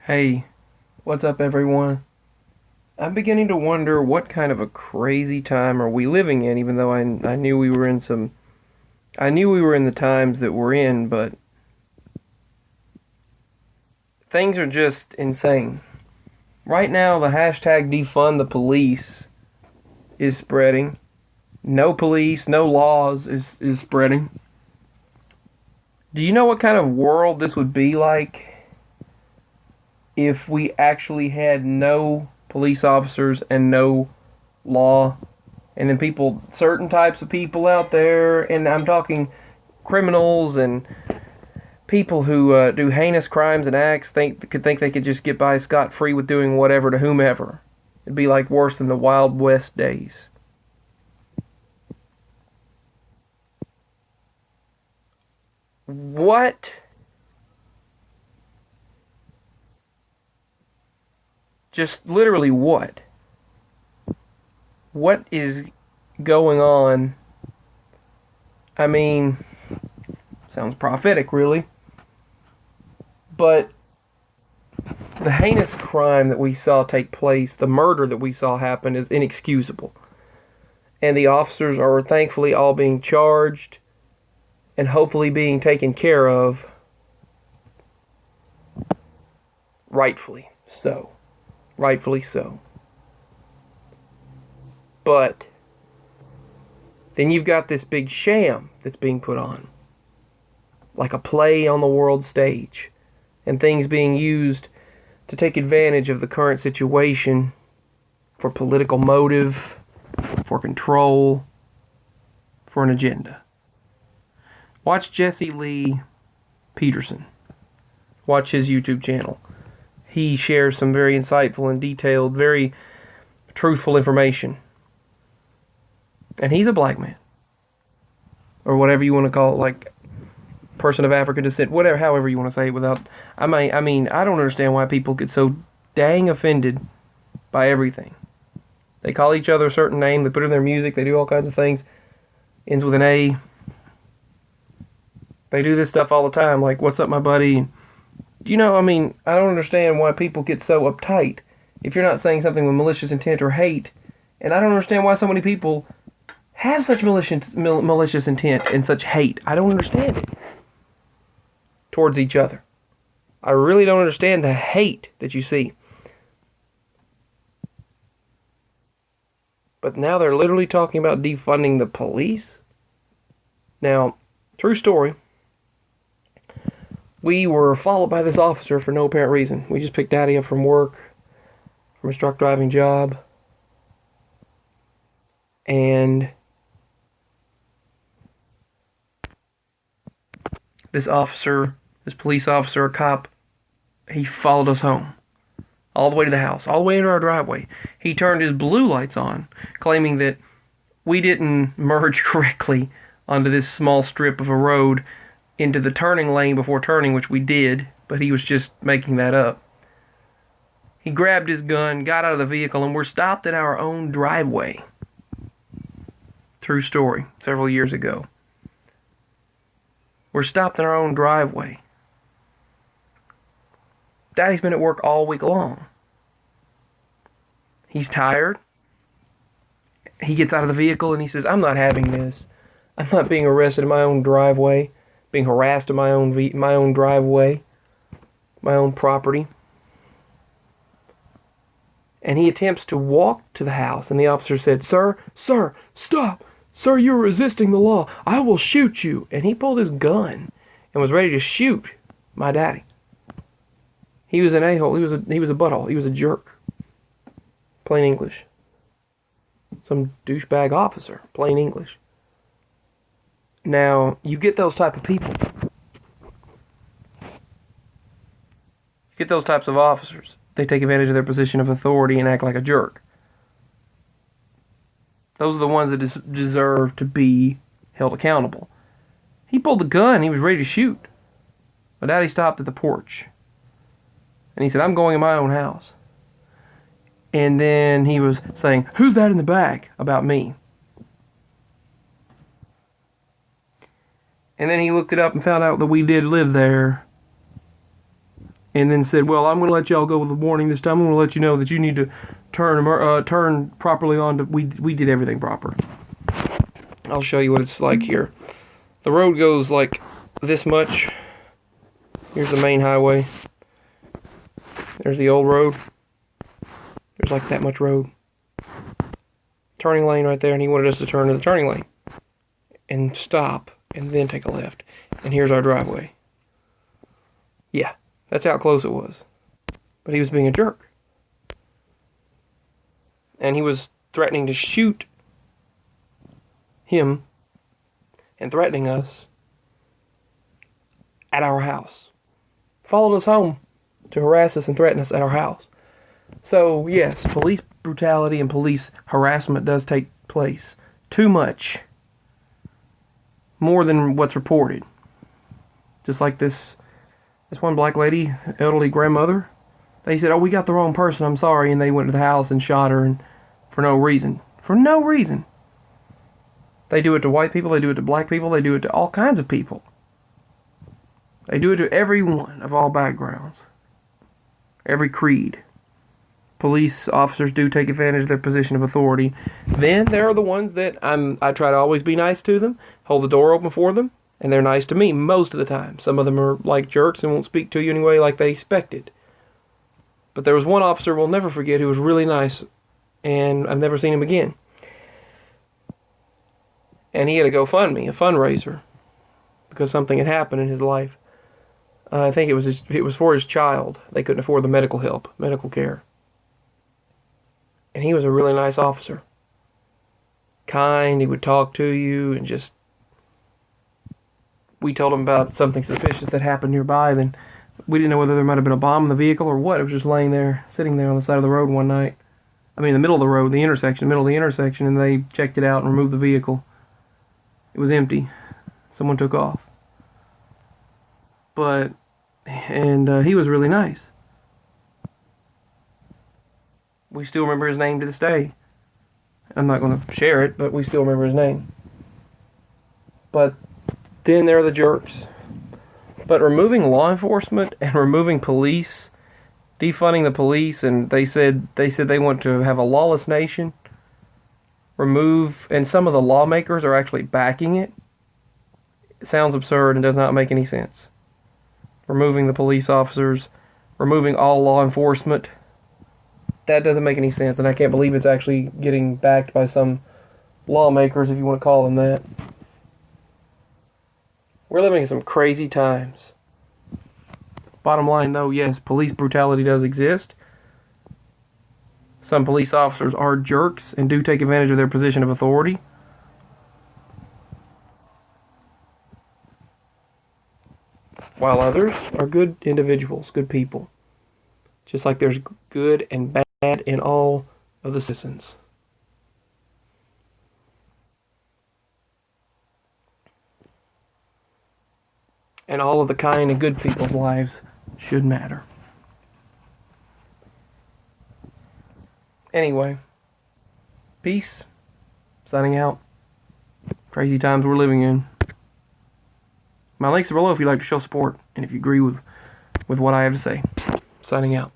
Hey, what's up everyone? I'm beginning to wonder what kind of a crazy time are we living in, even though I knew we were in some I knew we were in the times that we're in, but things are just insane. Right now the hashtag defund the police is spreading. No police, no laws is spreading. Do you know what kind of world this would be like if we actually had no police officers and no law, and then certain types of people out there, and I'm talking criminals and people who do heinous crimes and acts could think they could just get by scot free with doing whatever to whomever. It'd be like worse than the Wild West days. What? Just literally what? What is going on? I mean, sounds prophetic, really. But the heinous crime that we saw take place, the murder that we saw happen, is inexcusable. And the officers are thankfully all being charged and hopefully being taken care of rightfully so. Rightfully so. But then you've got this big sham that's being put on, like a play on the world stage, and things being used to take advantage of the current situation for political motive, for control, for an agenda. Watch Jesse Lee Peterson. Watch his YouTube channel. He shares some very insightful and detailed, very truthful information. And he's a black man. Or whatever you want to call it, like person of African descent, whatever, however you want to say it without... I mean, I don't understand why people get so dang offended by everything. They call each other a certain name, they put it in their music, they do all kinds of things. Ends with an A. They do this stuff all the time, like, what's up, my buddy? I don't understand why people get so uptight if you're not saying something with malicious intent or hate. And I don't understand why so many people have such malicious intent and such hate. I don't understand it towards each other. I really don't understand the hate that you see. But now they're literally talking about defunding the police. Now, true story. We were followed by this officer for no apparent reason. We just picked Daddy up from work, from his truck driving job. And this police officer, a cop, he followed us home. All the way to the house, all the way into our driveway. He turned his blue lights on, claiming that we didn't merge correctly onto this small strip of a road into the turning lane before turning, which we did, but he was just making that up. He grabbed his gun, got out of the vehicle, and we're stopped in our own driveway. True story, several years ago. We're stopped in our own driveway. Daddy's been at work all week long. He's tired. He gets out of the vehicle and he says, I'm not having this. I'm not being arrested in my own driveway, being harassed in my own driveway, my own property. And he attempts to walk to the house, and the officer said, Sir, stop. Sir, you're resisting the law. I will shoot you. And he pulled his gun and was ready to shoot my daddy. He was an a-hole. He was a butthole. He was a jerk. Plain English. Some douchebag officer. Plain English. Now, you get those type of people. You get those types of officers. They take advantage of their position of authority and act like a jerk. Those are the ones that deserve to be held accountable. He pulled the gun. He was ready to shoot. My daddy stopped at the porch. And he said, I'm going in my own house. And then he was saying, who's that in the back? About me. And then he looked it up and found out that we did live there. and then said, well, I'm going to let y'all go with a warning this time. I'm going to let you know that you need to turn properly on. We did everything proper. I'll show you what it's like here. The road goes like this much. Here's the main highway. There's the old road. There's like that much road. Turning lane right there, and he wanted us to turn to the turning lane and stop and then take a left. And here's our driveway. Yeah, that's how close it was. But he was being a jerk. And he was threatening to shoot him and threatening us at our house. Followed us home to harass us and threaten us at our house. So, yes, police brutality and police harassment does take place. Too much. More than what's reported. Just like this one black lady, elderly grandmother. They said, oh, we got the wrong person, I'm sorry. And they went to the house and shot her and for no reason. For no reason. They do it to white people, they do it to black people, they do it to all kinds of people. They do it to everyone of all backgrounds. Every creed. Police officers do take advantage of their position of authority. Then there are the ones that I try to always be nice to them, hold the door open for them, and they're nice to me most of the time. Some of them are like jerks and won't speak to you anyway like they expected. But there was one officer we'll never forget who was really nice, and I've never seen him again. And he had a GoFundMe, a fundraiser, because something had happened in his life. I think it was for his child. They couldn't afford the medical help, medical care. And he was a really nice officer. Kind, he would talk to you, and just... We told him about something suspicious that happened nearby, then we didn't know whether there might have been a bomb in the vehicle or what. It was just laying there, sitting there on the side of the road one night. I mean, in the middle of the road, the middle of the intersection, and they checked it out and removed the vehicle. It was empty. Someone took off. And he was really nice. We still remember his name to this day. I'm not going to share it, but we still remember his name. But then there are the jerks. But removing law enforcement and removing police, defunding the police, and they said they want to have a lawless nation. And some of the lawmakers are actually backing it. It sounds absurd and does not make any sense. Removing the police officers, removing all law enforcement, that doesn't make any sense, and I can't believe it's actually getting backed by some lawmakers, if you want to call them that. We're living in some crazy times. Bottom line, though, yes, police brutality does exist. Some police officers are jerks and do take advantage of their position of authority. While others are good individuals, good people. Just like there's good and bad in all of the citizens. And all of the kind and good people's lives should matter. Anyway, peace. Signing out. Crazy times we're living in. My links are below if you'd like to show support and if you agree with what I have to say. Signing out.